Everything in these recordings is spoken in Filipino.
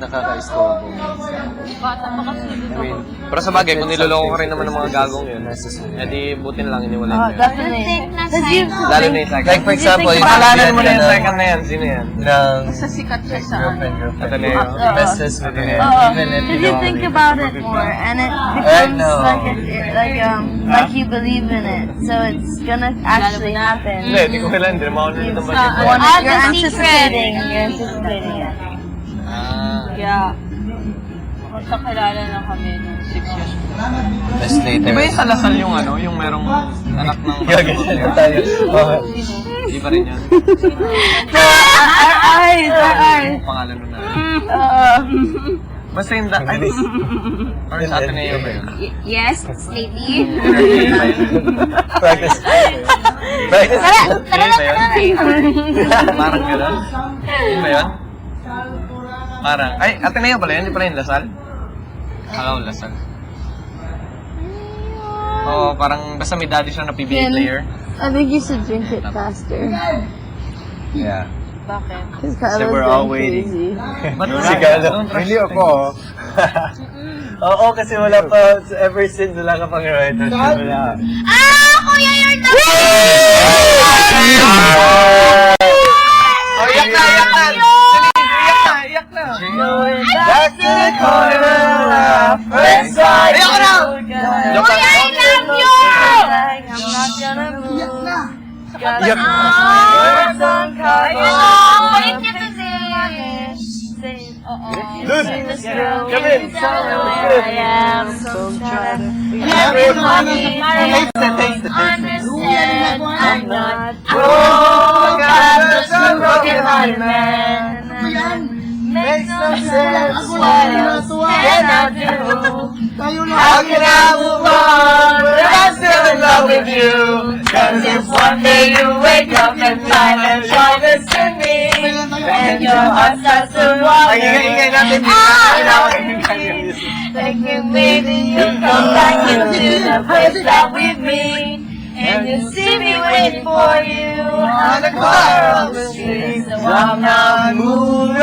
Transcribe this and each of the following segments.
nakaka-istorbo. Bata pa kasi dito. Pero sa bagay, kung niloloko ko rin naman ng mga gagong yun, edi buti na lang iniwalay ko yun. Definitely. Lalo na yung second. Like for example, yung Pakalanan mo na yung second na yan. Sino yan? ng Sa sikat siya sa girlfriend. Ateneo. Bestest with him. Even if Did you you don't think really about it more, and it becomes no. like you believe in it, so it's gonna actually happen. Hindi, di ko kailan. Hindi naman ako nandito ng budget. You're anticipating it. Yeah. Magkakilala na kami nung 6 years. best later. Di ba yung sa Lasal yung ano, yung merong anak ng... Gagaling tayo. Di pa rin yan. Our eyes. Pangalan nun na. Basta yung or sa Ateneo ba yun? Yes, lately. Practice. Practice. Yun ba yun? Parang gano'n? Yun ba yun? Parang, ay, Ateneo pala yun? Di pala yung Lasal? Akala ko Lasal. Oo, parang basta may daddy siya na PBA player. I think you should drink it faster. Yeah. Bakit? Because So we're all waiting. Ba't Si Carlo. Really ako. Oo, kasi wala pa, ever since wala ka pang writer. Wala. Kuya, you're the Oh, iyak na, iyak na! Iyak na, iyak na! Back to the corner, first sight. Iyak na! Kuya, I love you! I'm not gonna move. Iyak na. Balik niya to Dude, come in. Everybody understand I'm not just a broken-hearted man. Makes no sense what else can I do? How can I move on when I'm still in love with you? Cause if one day you wake up and find that you're missing me, and your heart starts to walk, thinking maybe you'll come back into the place that we meet, and you see me waiting for you on the corner of the street. So I'm not moving.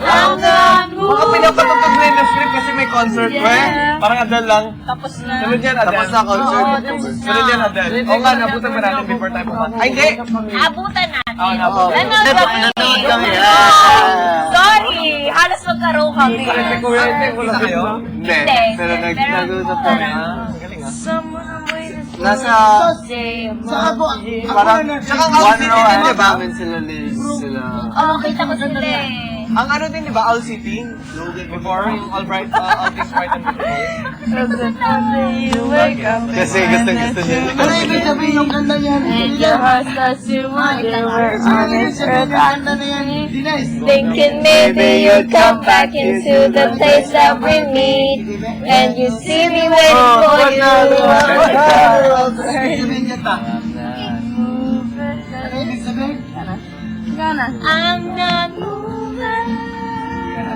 I'm not Baka moving. pinapatugtog na yung script kasi may concert ko eh. Parang Adele lang. Tapos na. Sunod yan, Adele. Tapos na concert. Oo, tapos na. Sunod yan, Adele. Oo nga, nabutan ba natin before tayo pumunta? Ay, hindi! Abutan natin. Oo, nabutan. Nanood kami. Sorry, halos magkaroon kami. Wala kayo? Hindi. Pero nag-usap kami. Galing ah. Nasa, parang, Tsaka ang one outfit row, din, di ba? sila sila. Oo, kita ko sila eh. Ang ano din, di ba? All City? Before, yung All Bright, All Things Bright and Beautiful. Kasi gusto niya. Ano ibig sabihin yung kanta niyan? And your heart starts to wonder where on this earth I'm Thinking maybe you'll come back into the place that we meet, and you see me waiting for you. I'm not moving.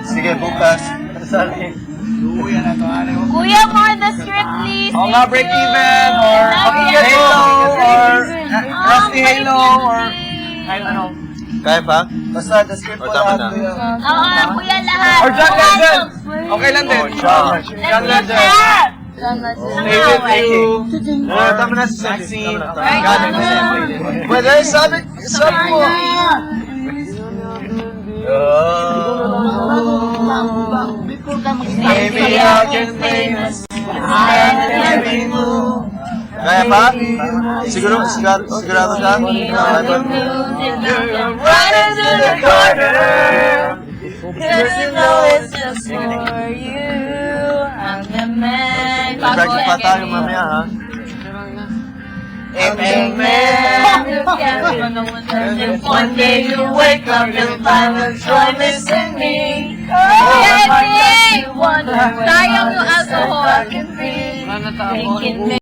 Sige, bukas. Sabi. Kuya, for the script, please. Oo nga, break even, or Halo, or Rusty Halo, or kahit ano. Kaya ba? Basta, the script po tama lahat. na. Oo, kuya lahat. Or John Legend! Okay lang din. John Legend. David Q. Tama na si Maxine. Pwede, sabi mo. Maybe I can famous. Kaya ba? Sigurado ka? Right into the corner. Cause you know it's just for you. I'm the man. Practice pa tayo mamaya, ha? I'm the man who can't run away. If one day you wake up and find that you're missing me, sayang yung alcohol. Thinking